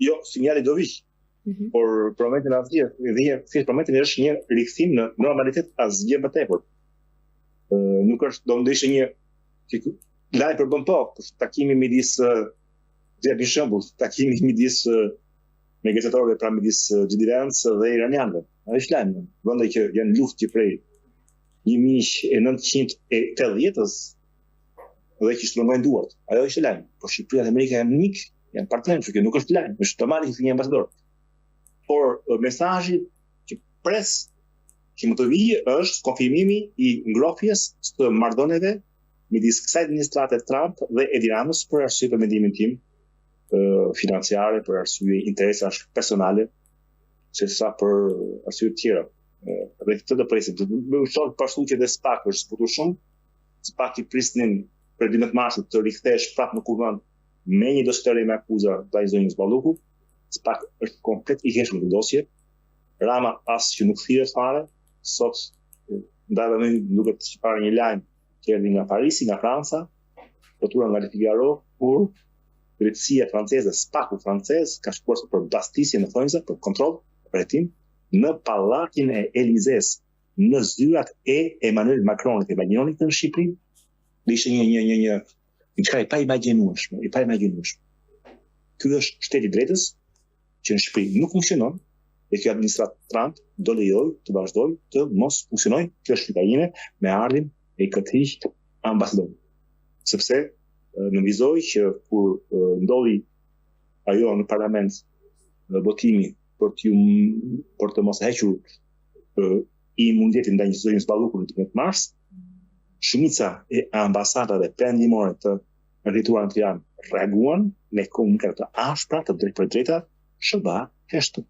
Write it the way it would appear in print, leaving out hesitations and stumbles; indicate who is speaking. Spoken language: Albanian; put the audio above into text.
Speaker 1: jo, sinjali do vijë. Por për momentin thjesht momentin është një rikthim në normalitet asgjë më tepër. Nuk është do ndeshë një lajm për bën po, takimi midis për shembull, takimi midis negociatorëve pra midis Xhidiranës dhe iranianëve. Ai është lajm. Vende që janë luftë prej 1980-s dhe që shtrëngojnë duart. Ajo është lajm. Por Shqipëria dhe Amerika janë mik, janë partnerë, që nuk është lajm, është tomali që një ambasador. Por mesazhi që pres që më të vijë është konfirmimi I ngrohjes së marrëdhënieve midis kësaj administrate Trump dhe Edi Ramës për arsye për mendimin tim financiare, për arsye interesash personale, sesa për arsye të tjera. Dhe këtë do presim. Më shoh pashtu që dhe SPAK është zbutur shumë. SPAK I prisnin për 12 marsit të rikthesh prapë në kuvend me një dosje me akuza ndaj zonjës Balluku. SPAK është komplet I heshtur në dosje. Rama as që nuk thirret fare. Sot ndajmë më duket që para një lajm që erdhi nga Parisi, nga Franca, fotura nga Le Figaro, kur drejtësia franceze, SPAK-u francez ka shkuar për blastisje në thonjza për kontroll, pretim në pallatin e Elizes, në zyrat e Emmanuel Macronit, imagjinoni këtë në Shqipëri, ishte një diçka I pa imagjinueshme. Ky është shteti I drejtës që në Shqipëri nuk funksionon, dhe kjo administrat Trump do lejoj të vazhdoj të mos funksionoj, kjo është Shqiptarine me ardhin e këtij ambasador. Sepse në vizoj që kur ndodhi ajo në parlament votimi për të mos hequr imunitetin ndaj zonjës Balluku në 18 mars, shumica e ambasadave perëndimore të rrituara në Tiranë reaguan me komunike të ashpra të drejtë për drejta, SBA heshtu.